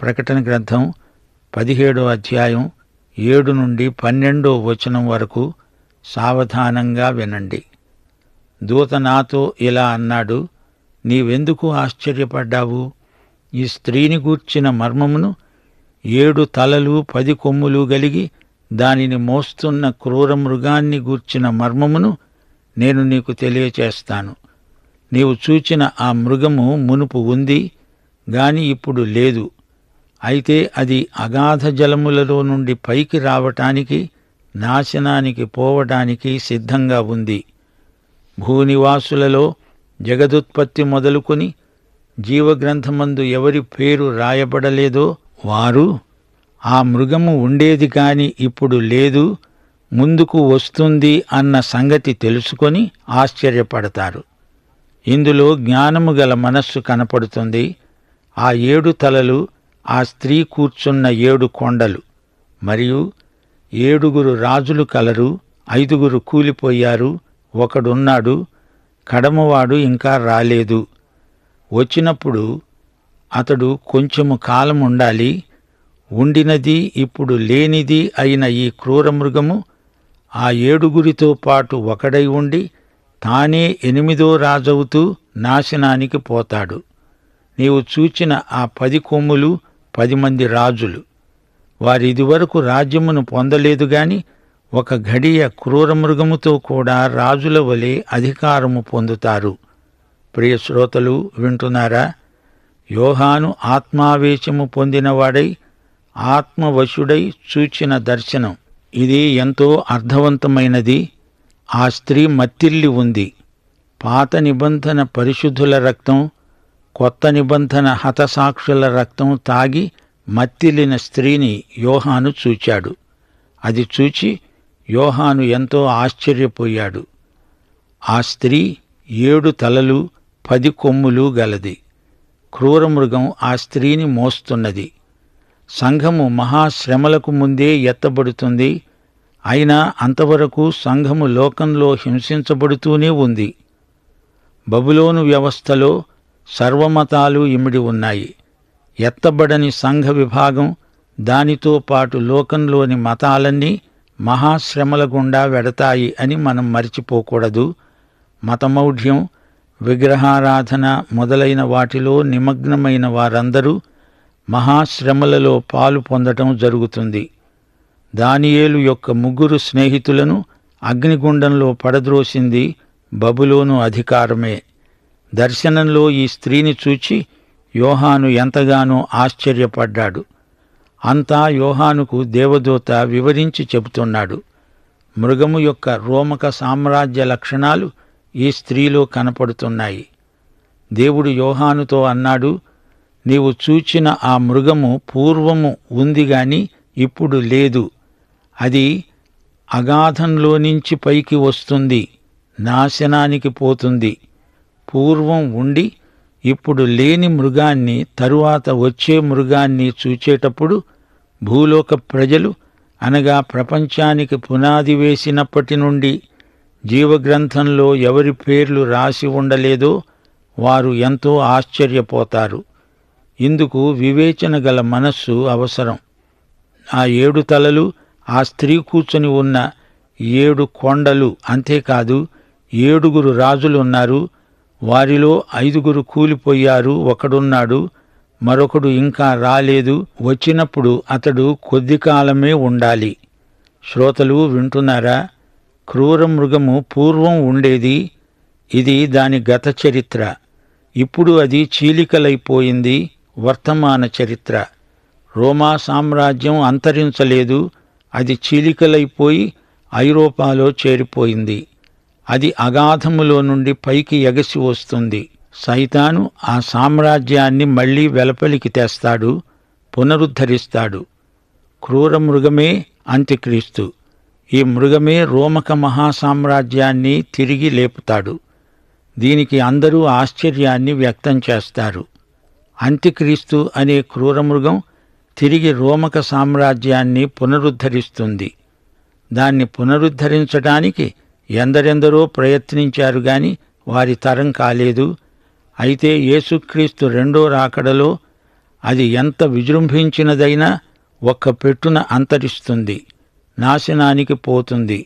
ప్రకటన గ్రంథం 17వ అధ్యాయం 7 నుండి 12వ వచనం వరకు సావధానంగా వినండి. దూత నాతో ఇలా అన్నాడు, నీవెందుకు ఆశ్చర్యపడ్డావు? ఈ స్త్రీని గూర్చిన మర్మమును, 7 తలలు 10 కొమ్ములు గలిగి దానిని మోస్తున్న క్రూర మృగాన్ని గూర్చిన మర్మమును నేను నీకు తెలియచేస్తాను. నీవు చూచిన ఆ మృగము మునుపు ఉంది గాని ఇప్పుడు లేదు. అయితే అది అగాధ జలములలో నుండి పైకి రావటానికి, నాశనానికి పోవటానికి సిద్ధంగా ఉంది. భూనివాసులలో జగదుత్పత్తి మొదలుకొని జీవగ్రంథమందు ఎవరి పేరు రాయబడలేదో వారు ఆ మృగము ఉండేది కాని ఇప్పుడు లేదు, ముందుకు వస్తుంది అన్న సంగతి తెలుసుకొని ఆశ్చర్యపడతారు. ఇందులో జ్ఞానము గల మనస్సు కనపడుతుంది. ఆ 7 తలలు ఆ స్త్రీ కూర్చున్న 7 కొండలు. మరియు 7 రాజులు కలరు, 5 కూలిపోయారు, ఒకడున్నాడు, కడమవాడు ఇంకా రాలేదు. వచ్చినప్పుడు అతడు కొంచెము కాలం ఉండాలి. ఉండినది ఇప్పుడు లేనిది అయిన ఈ క్రూరమృగము ఆ 7 పాటు ఒకడై ఉండి తానే 8వ రాజవుతూ నాశనానికి పోతాడు. నీవు చూచిన ఆ 10 కొమ్ములు 10 మంది రాజులు. వారిదివరకు రాజ్యమును పొందలేదు గాని ఒక ఘడియ క్రూరమృగముతో కూడా రాజుల వలె అధికారము పొందుతారు. ప్రియ శ్రోతలు వింటున్నారా? యోహాను ఆత్మావేశము పొందినవాడై ఆత్మవశుడై చూచిన దర్శనం ఇది ఎంతో అర్థవంతమైనది. ఆ స్త్రీ మత్తిల్లి ఉంది. పాత నిబంధన పరిశుద్ధుల రక్తం, కొత్త నిబంధన హతసాక్షుల రక్తం తాగి మత్తిల్లిన స్త్రీని యోహాను చూచాడు. అది చూచి యోహాను ఎంతో ఆశ్చర్యపోయాడు. ఆ స్త్రీ 7 తలలు 10 కొమ్ములు గలది. క్రూరమృగం ఆ స్త్రీని మోస్తున్నది. సంఘము మహాశ్రమలకు ముందే ఎత్తబడుతుంది. అయినా అంతవరకు సంఘము లోకంలో హింసించబడుతూనే ఉంది. బబులోను వ్యవస్థలో సర్వమతాలు ఇమిడి ఉన్నాయి. ఎత్తబడని సంఘ విభాగం, దానితో పాటు లోకంలోని మతాలన్నీ మహాశ్రమల గుండా వెడతాయి అని మనం మరిచిపోకూడదు. మతమౌఢ్యం, విగ్రహారాధన మొదలైన వాటిలో నిమగ్నమైన వారందరూ మహాశ్రమలలో పాలు పొందటం జరుగుతుంది. దానియేలు యొక్క 3 స్నేహితులను అగ్నిగుండంలో పడద్రోసింది బబులోను అధికారమే. దర్శనంలో ఈ స్త్రీని చూచి యోహాను ఎంతగానో ఆశ్చర్యపడ్డాడు. అంతా యోహానుకు దేవదూత వివరించి చెబుతున్నాడు. మృగము యొక్క రోమక సామ్రాజ్య లక్షణాలు ఈ స్త్రీలో కనపడుతున్నాయి. దేవుడు యోహానుతో అన్నాడు, నీవు చూచిన ఆ మృగము పూర్వము ఉంది గాని ఇప్పుడు లేదు. అది అగాధంలోనించి పైకి వస్తుంది, నాశనానికి పోతుంది. పూర్వం ఉండి ఇప్పుడు లేని మృగాన్ని, తరువాత వచ్చే మృగాన్ని చూచేటప్పుడు భూలోక ప్రజలు, అనగా ప్రపంచానికి పునాది వేసినప్పటి నుండి జీవగ్రంథంలో ఎవరి పేర్లు రాసి ఉండలేదో వారు ఎంతో ఆశ్చర్యపోతారు. ఇందుకు వివేచన గల మనస్సు అవసరం. ఆ 7 తలలు, ఆ స్త్రీ కూర్చొని ఉన్న 7 కొండలు, అంతేకాదు 7 రాజులున్నారు. వారిలో 5 కూలిపోయారు, ఒకడున్నాడు, మరొకడు ఇంకా రాలేదు. వచ్చినప్పుడు అతడు కొద్ది కాలమే ఉండాలి. శ్రోతలు వింటున్నారా? క్రూర మృగము పూర్వం ఉండేది. ఇది దాని గత చరిత్ర. ఇప్పుడు అది చీలికలైపోయింది, వర్తమాన చరిత్ర. రోమా సామ్రాజ్యం అంతరించలేదు, అది చీలికలైపోయి ఐరోపాలో చేరిపోయింది. అది అగాధములో నుండి పైకి ఎగసి వస్తుంది. సైతాను ఆ సామ్రాజ్యాన్ని మళ్లీ వెలపలికి తెస్తాడు, పునరుద్ధరిస్తాడు. క్రూర మృగమే అంత్యక్రీస్తు. ఈ మృగమే రోమక మహాసామ్రాజ్యాన్ని తిరిగి లేపుతాడు. దీనికి అందరూ ఆశ్చర్యాన్ని వ్యక్తం చేస్తారు. అంత్యక్రీస్తు అనే క్రూరమృగం తిరిగి రోమక సామ్రాజ్యాన్ని పునరుద్ధరిస్తుంది. దాన్ని పునరుద్ధరించడానికి ఎందరెందరో ప్రయత్నించారు గాని వారి తరం కాలేదు. అయితే యేసుక్రీస్తు రెండో రాకడలో అది ఎంత విజృంభించినదైనా ఒక్క పెట్టున అంతరిస్తుంది, నాశనానికి పోతుంది.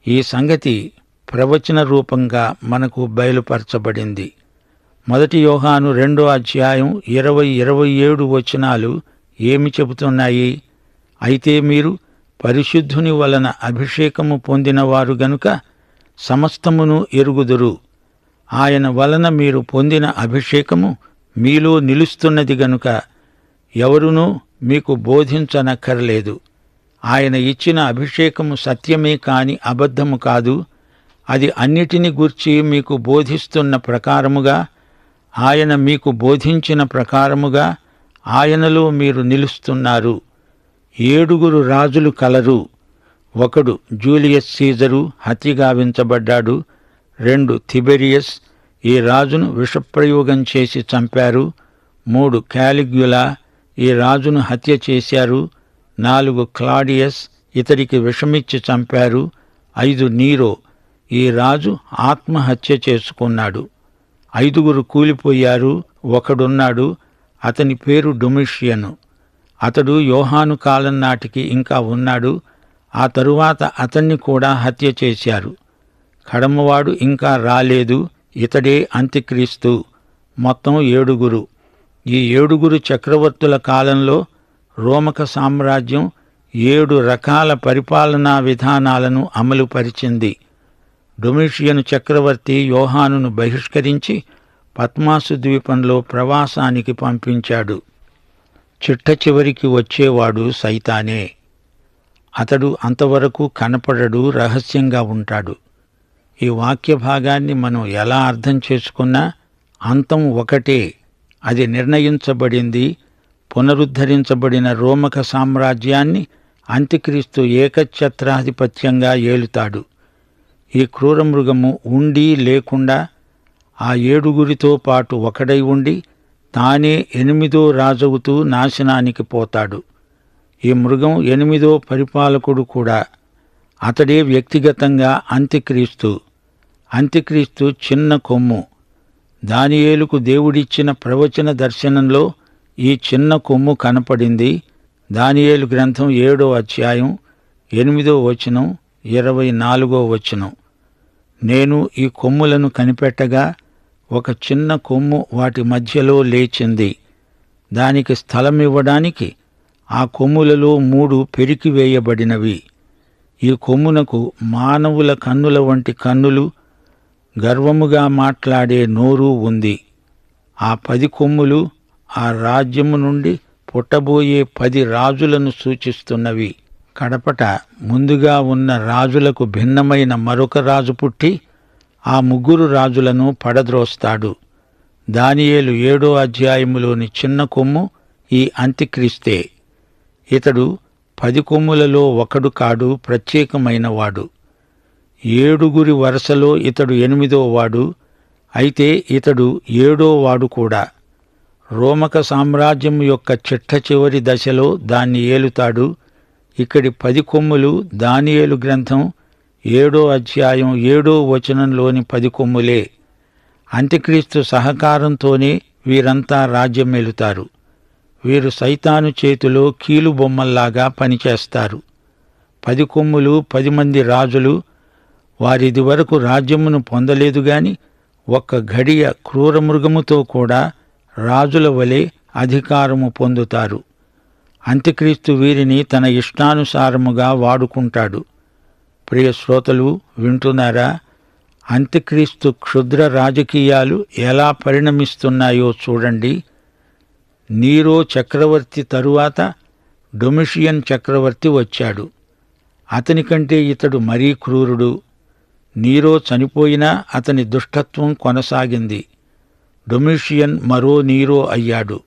ఈ సంగతి ప్రవచన రూపంగా మనకు బయలుపరచబడింది. 1 యోహాను 2:20-27 వచనాలు ఏమి చెబుతున్నాయి? అయితే మీరు పరిశుద్ధుని వలన అభిషేకము పొందినవారు గనుక సమస్తమును ఎరుగుదురు. ఆయన వలన మీరు పొందిన అభిషేకము మీలో నిలుస్తున్నది గనుక ఎవరునూ మీకు బోధించనక్కర్లేదు. ఆయన ఇచ్చిన అభిషేకము సత్యమే కాని అబద్ధము కాదు. అది అన్నిటిని గూర్చి మీకు బోధిస్తున్న ప్రకారముగా, ఆయన మీకు బోధించిన ప్రకారముగా ఆయనలో మీరు నిలుస్తున్నారు. 7 రాజులు కలరు. 1 జూలియస్ సీజరు, హత్యగావించబడ్డాడు. 2 తిబెరియస్, ఈ రాజును విషప్రయోగం చేసి చంపారు. 3 కాలిగ్యులా, ఈ రాజును హత్య చేశారు. 4 క్లాడియస్, ఇతడికి విషమిచ్చి చంపారు. 5 నీరో, ఈ రాజు ఆత్మహత్య చేసుకున్నాడు. 5 కూలిపోయారు. ఒకడున్నాడు, అతని పేరు డొమిషియను. అతడు యోహాను కాలం నాటికి ఇంకా ఉన్నాడు. ఆ తరువాత అతన్ని కూడా హత్య చేశారు. కడమవాడు ఇంకా రాలేదు, ఇతడే అంత్యక్రీస్తు. మొత్తం 7. ఈ 7 చక్రవర్తుల కాలంలో రోమక సామ్రాజ్యం 7 రకాల పరిపాలనా విధానాలను అమలుపరిచింది. డొమిషియను చక్రవర్తి యోహానును బహిష్కరించి పద్మాసు ద్వీపంలో ప్రవాసానికి పంపించాడు. చిట్ట చివరికి వచ్చేవాడు సైతానే. అతడు అంతవరకు కనపడడు, రహస్యంగా ఉంటాడు. ఈ వాక్య భాగాన్ని మనం ఎలా అర్థం చేసుకున్నా అంతం ఒకటే. అది నిర్ణయించబడింది. పునరుద్ధరించబడిన రోమక సామ్రాజ్యాన్ని అంత్యక్రీస్తు ఏకఛత్రాధిపత్యంగా ఏలుతాడు. ఈ క్రూరమృగము ఉండి లేకుండా ఆ 7 పాటు ఒకడై ఉండి తానే 8వ రాజవుతూ నాశనానికి పోతాడు. ఈ మృగం 8వ పరిపాలకుడు కూడా. అతడే వ్యక్తిగతంగా అంత్యక్రీస్తు. అంత్యక్రీస్తు చిన్న కొమ్ము. దానియేలుకు దేవుడిచ్చిన ప్రవచన దర్శనంలో ఈ చిన్న కొమ్ము కనపడింది. దానియేలు గ్రంథం 7వ అధ్యాయం 8వ వచనం, 24వ వచనం. నేను ఈ కొమ్ములను కనిపెట్టగా ఒక చిన్న కొమ్ము వాటి మధ్యలో లేచింది. దానికి స్థలమివ్వడానికి ఆ కొమ్ములలో 3 పెరికివేయబడినవి. ఈ కొమ్మునకు మానవుల కన్నుల వంటి కన్నులు, గర్వముగా మాట్లాడే నోరు ఉంది. ఆ 10 కొమ్ములు ఆ రాజ్యము నుండి పుట్టబోయే 10 రాజులను సూచిస్తున్నవి. కడపట ముందుగా ఉన్న రాజులకు భిన్నమైన మరొక రాజు పుట్టి ఆ 3 రాజులను పడద్రోస్తాడు. దానియేలు 7వ అధ్యాయములోని చిన్న కొమ్ము ఈ అంత్యక్రీస్తే. ఇతడు 10 కొమ్ములలో ఒకడు కాడు, ప్రత్యేకమైనవాడు. 7 వరుసలో ఇతడు 8వ వాడు. అయితే ఇతడు 7వ వాడు కూడా. రోమక సామ్రాజ్యం యొక్క చిట్ట చివరి దశలో దాన్ని ఏలుతాడు. ఇక్కడి 10 కొమ్ములు దానియేలు గ్రంథం 7వ అధ్యాయం 7వ వచనంలోని 10 కొమ్ములే. అంత్యక్రీస్తు సహకారంతోనే వీరంతా రాజ్యమేలుతారు. వీరు సైతాను చేతిలో కీలుబొమ్మల్లాగా పనిచేస్తారు. 10 కొమ్ములు 10 మంది రాజులు. వారిది వరకు రాజ్యమును పొందలేదు గాని ఒక్క ఘడియ క్రూరమృగముతో కూడా రాజుల వలె అధికారము పొందుతారు. అంత్యక్రీస్తు వీరిని తన ఇష్టానుసారముగా వాడుకుంటాడు. ప్రియ శ్రోతలు, వింటున్నారా? అంత్యక్రీస్తు క్షుద్ర రాజకీయాలు ఎలా పరిణమిస్తున్నాయో చూడండి. నీరో చక్రవర్తి తరువాత డొమిషియన్ చక్రవర్తి వచ్చాడు. అతని కంటే ఇతడు మరీ క్రూరుడు. నీరో చనిపోయినా అతని దుష్టత్వం కొనసాగింది. డొమిషియన్ మరో నీరో అయ్యాడు.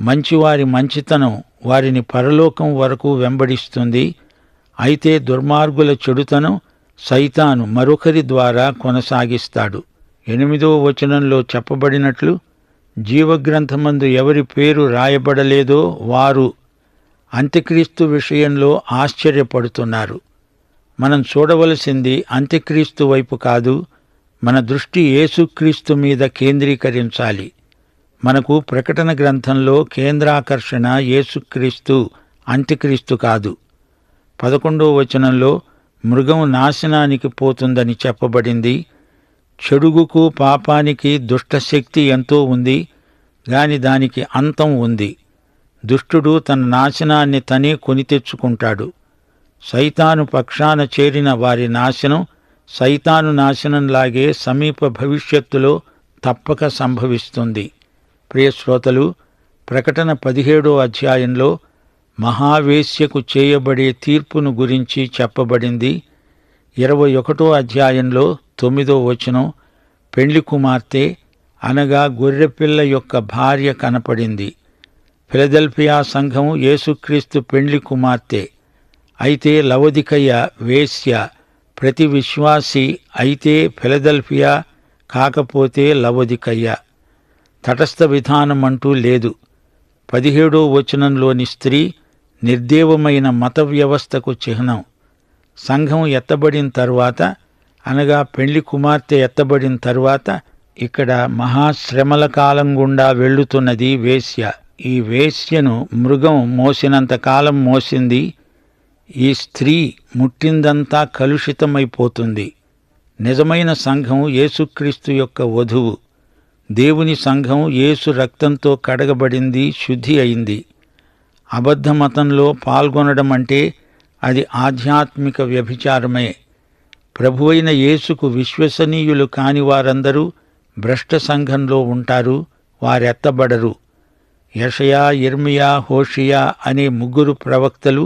మంచివారి మంచితనం వారిని పరలోకం వరకు వెంబడిస్తుంది. అయితే దుర్మార్గుల చెడుతనం సైతాను మరొకరి ద్వారా కొనసాగిస్తాడు. 8వ వచనంలో చెప్పబడినట్లు జీవగ్రంథమందు ఎవరి పేరు రాయబడలేదో వారు అంత్యక్రీస్తు విషయంలో ఆశ్చర్యపడుతున్నారు. మనం చూడవలసింది అంత్యక్రీస్తు వైపు కాదు, మన దృష్టి యేసుక్రీస్తు మీద కేంద్రీకరించాలి. మనకు ప్రకటన గ్రంథంలో కేంద్రాకర్షణ యేసుక్రీస్తు, అంత్యక్రీస్తు కాదు. 11వ వచనంలో మృగం నాశనానికి పోతుందని చెప్పబడింది. చెడుగుకు, పాపానికి దుష్టశక్తి ఎంతో ఉంది, గాని దానికి అంతం ఉంది. దుష్టుడు తన నాశనాన్ని తనే కొని తెచ్చుకుంటాడు. సైతాను పక్షాన చేరిన వారి నాశనం సైతాను నాశనంలాగే సమీప భవిష్యత్తులో తప్పక సంభవిస్తుంది. ప్రియశ్రోతలు, ప్రకటన 17వ అధ్యాయంలో మహావేశ్యకు చేయబడే తీర్పును గురించి చెప్పబడింది. 21వ అధ్యాయంలో 9వ వచనం పెండ్లి కుమార్తె అనగా గొర్రెపిల్ల యొక్క భార్య కనపడింది. ఫిలదెల్ఫియా సంఘం యేసుక్రీస్తు పెండ్లి కుమార్తె. అయితే లవొదికయ వేశ్య. ప్రతి విశ్వాసి అయితే ఫిలదెల్ఫియా, కాకపోతే లవొదికయ. తటస్థ విధానం అంటూ లేదు. 17వ వచనంలోని స్త్రీ నిర్దేవమైన మత వ్యవస్థకు చిహ్నం. సంఘం ఎత్తబడిన తరువాత, అనగా పెండ్లి కుమార్తె ఎత్తబడిన తరువాత ఇక్కడ మహాశ్రమల కాలం గుండా వెళ్ళుతున్నది వేశ్య. ఈ వేశ్యను మృగం మోసినంత కాలం మోసింది. ఈ స్త్రీ ముట్టిందంతా కలుషితమైపోతుంది. నిజమైన సంఘం యేసుక్రీస్తు యొక్క వధువు. దేవుని సంఘం యేసు రక్తంతో కడగబడింది, శుద్ధి అయింది. అబద్ధ మతంలో పాల్గొనడం అంటే అది ఆధ్యాత్మిక వ్యభిచారమే. ప్రభువైన యేసుకు విశ్వసనీయులు కాని వారందరూ భ్రష్ట సంఘంలో ఉంటారు, వారెత్తబడరు. యెషయా, యిర్మీయా, హోషియా అనే 3 ప్రవక్తలు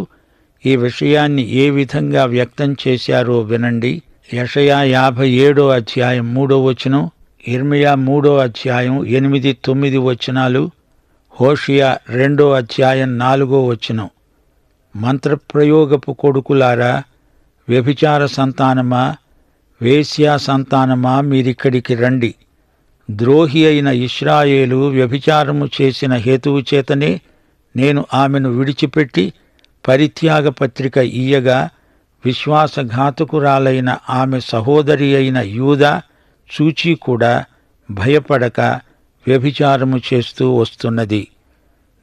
ఈ విషయాన్ని ఏ విధంగా వ్యక్తం చేశారో వినండి. యెషయా 57వ అధ్యాయం 3వ వచనం, యిర్మీయా 3వ అధ్యాయం 8, 9 వచనాలు, హోషియా 2వ అధ్యాయం 4వ వచనం. మంత్రప్రయోగపు కొడుకులారా, వ్యభిచార సంతానమా, వేశ్యా సంతానమా, మీరిక్కడికి రండి. ద్రోహి అయిన ఇశ్రాయేలు వ్యభిచారము చేసిన హేతువు చేతనే నేను ఆమెను విడిచిపెట్టి పరిత్యాగ పత్రిక ఇయ్యగా, విశ్వాసఘాతకురాలైన ఆమె సహోదరి అయిన యూదా చూచి కూడా భయపడక వ్యభిచారము చేస్తూ వస్తున్నది.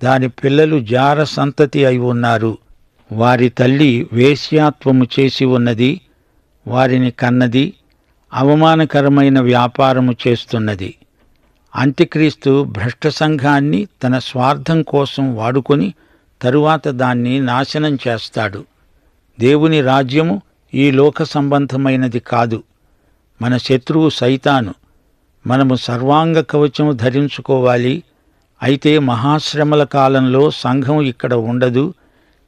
దాని పిల్లలు జార సంతతి అయి ఉన్నారు. వారి తల్లి వేశ్యాత్వము చేసి ఉన్నది, వారిని కన్నది, అవమానకరమైన వ్యాపారము చేస్తున్నది. అంత్యక్రీస్తు భ్రష్ట సంఘాన్ని తన స్వార్థం కోసం వాడుకొని తరువాత దాన్ని నాశనం చేస్తాడు. దేవుని రాజ్యము ఈ లోక సంబంధమైనది కాదు. మన శత్రువు సైతాను. మనము సర్వాంగ కవచం ధరించుకోవాలి. అయితే మహాశ్రమల కాలంలో సంఘం ఇక్కడ ఉండదు.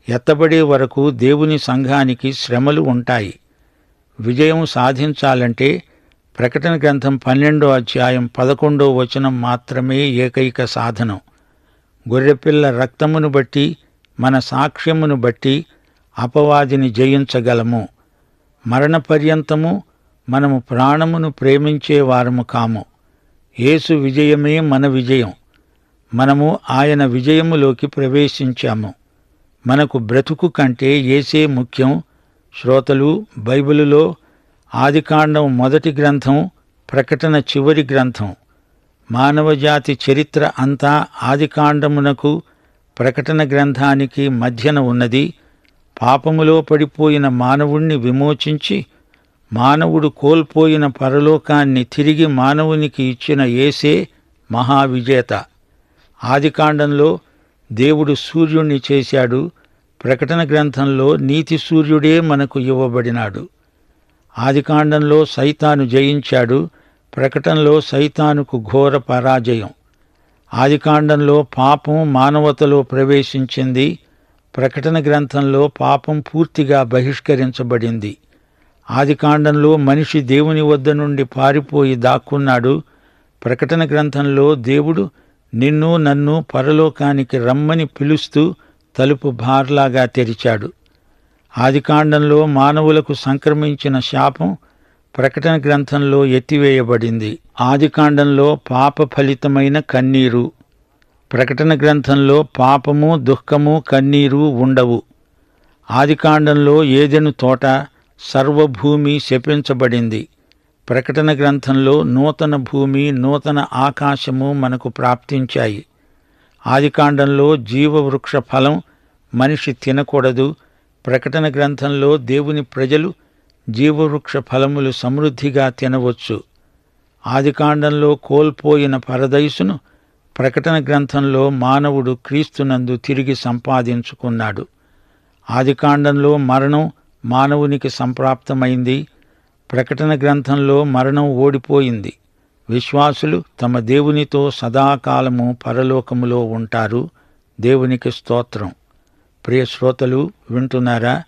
ఎత్తబడే వరకు దేవుని సంఘానికి శ్రమలు ఉంటాయి. విజయం సాధించాలంటే ప్రకటన గ్రంథం 12వ అధ్యాయం 11వ వచనం మాత్రమే ఏకైక సాధనం. గొర్రెపిల్ల రక్తమును బట్టి, మన సాక్ష్యమును బట్టి అపవాదిని జయించగలము. మరణ పర్యంతము మనము ప్రాణమును ప్రేమించే వారము కాము. యేసు విజయమే మన విజయం. మనము ఆయన విజయములోకి ప్రవేశించాము. మనకు బ్రతుకు కంటే యేసే ముఖ్యం. శ్రోతలు, బైబిలులో ఆదికాండం మొదటి గ్రంథం, ప్రకటన చివరి గ్రంథం. మానవజాతి చరిత్ర అంతా ఆదికాండమునకు ప్రకటన గ్రంథానికి మధ్యన ఉన్నది. పాపములో పడిపోయిన మానవుణ్ణి విమోచించి మానవుడు కోల్పోయిన పరలోకాన్ని తిరిగి మానవునికి ఇచ్చిన యేసే మహావిజేత. ఆదికాండంలో దేవుడు సూర్యుణ్ణి చేశాడు. ప్రకటన గ్రంథంలో నీతి సూర్యుడే మనకు ఇవ్వబడినాడు. ఆదికాండంలో సైతాను జయించాడు. ప్రకటనలో సైతానుకు ఘోర పరాజయం. ఆదికాండంలో పాపం మానవతలో ప్రవేశించింది. ప్రకటన గ్రంథంలో పాపం పూర్తిగా బహిష్కరించబడింది. ఆదికాండంలో మనిషి దేవుని వద్ద నుండి పారిపోయి దాక్కున్నాడు. ప్రకటన గ్రంథంలో దేవుడు నిన్ను నన్ను పరలోకానికి రమ్మని పిలుస్తూ తలుపు బార్లాగా తెరిచాడు. ఆదికాండంలో మానవులకు సంక్రమించిన శాపం ప్రకటన గ్రంథంలో ఎత్తివేయబడింది. ఆదికాండంలో పాప ఫలితమైన కన్నీరు. ప్రకటన గ్రంథంలో పాపము, దుఃఖము, కన్నీరు ఉండవు. ఆదికాండంలో ఏదెను తోట, సర్వభూమి శపించబడింది. ప్రకటన గ్రంథంలో నూతన భూమి, నూతన ఆకాశము మనకు ప్రాప్తించాయి. ఆదికాండంలో జీవవృక్ష ఫలం మనిషి తినకూడదు. ప్రకటన గ్రంథంలో దేవుని ప్రజలు జీవవృక్ష ఫలములు సమృద్ధిగా తినవచ్చు. ఆదికాండంలో కోల్పోయిన పరదైసును ప్రకటన గ్రంథంలో మానవుడు క్రీస్తునందు తిరిగి సంపాదించుకున్నాడు. ఆదికాండంలో మరణం మానవునికి సంప్రాప్తమైంది. ప్రకటన గ్రంథంలో మరణం ఓడిపోయింది. విశ్వాసులు తమ దేవునితో సదాకాలము పరలోకములో ఉంటారు. దేవునికి స్తోత్రం. ప్రియ శ్రోతలు, వింటున్నారా?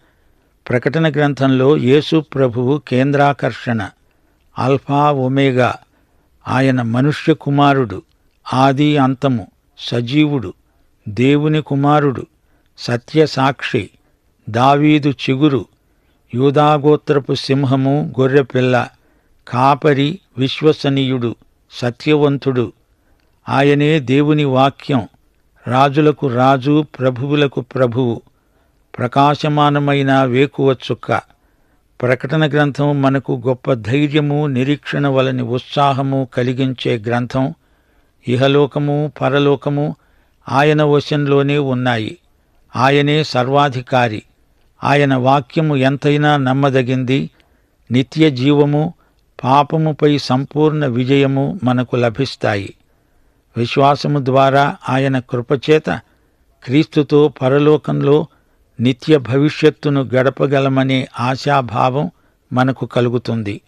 ప్రకటన గ్రంథంలో యేసు ప్రభువు కేంద్రాకర్షణ, ఆల్ఫా ఒమేగా. ఆయన మనుష్య కుమారుడు, ఆది అంతము, సజీవుడు, దేవుని కుమారుడు, సత్యసాక్షి, దావీదు చిగురు, యూదాగోత్రపు సింహము, గొర్రెపిల్ల, కాపరి, విశ్వసనీయుడు, సత్యవంతుడు. ఆయనే దేవుని వాక్యం, రాజులకు రాజు, ప్రభువులకు ప్రభువు, ప్రకాశమానమైన వేకువ చుక్క. ప్రకటన గ్రంథం మనకు గొప్ప ధైర్యము, నిరీక్షణ వలని ఉత్సాహము కలిగించే గ్రంథం. ఇహలోకము, పరలోకము ఆయన వశంలోనే ఉన్నాయి. ఆయనే సర్వాధికారి. ఆయన వాక్యము ఎంతైనా నమ్మదగింది. నిత్య జీవము, పాపముపై సంపూర్ణ విజయము మనకు లభిస్తాయి. విశ్వాసము ద్వారా ఆయన కృపచేత క్రీస్తుతో పరలోకంలో నిత్య భవిష్యత్తును గడపగలమనే ఆశాభావం మనకు కలుగుతుంది.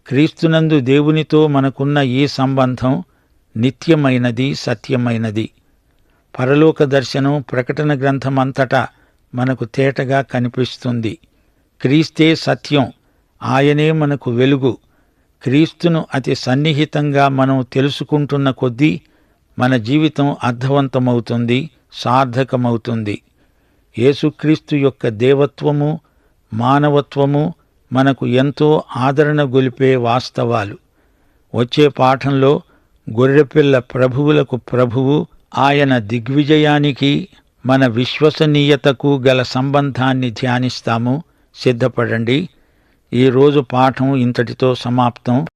క్రీస్తునందు దేవునితో మనకున్న ఈ సంబంధం నిత్యమైనది, సత్యమైనది. పరలోక దర్శనం ప్రకటన గ్రంథమంతటా మనకు తేటగా కనిపిస్తుంది. క్రీస్తే సత్యం, ఆయనే మనకు వెలుగు. క్రీస్తును అతి సన్నిహితంగా మనం తెలుసుకుంటున్న కొద్దీ మన జీవితం అర్థవంతమవుతుంది, సార్థకమవుతుంది. యేసుక్రీస్తు యొక్క దేవత్వము, మానవత్వము మనకు ఎంతో ఆదరణ గొలిపే వాస్తవాలు. వచ్చే పాఠంలో గొర్రెపిల్ల ప్రభువులకు ప్రభువు, ఆయన దిగ్విజయానికి, మన విశ్వసనీయతకు గల సంబంధాన్ని ధ్యానిస్తాము. సిద్ధపడండి. ఈరోజు పాఠం ఇంతటితో సమాప్తం.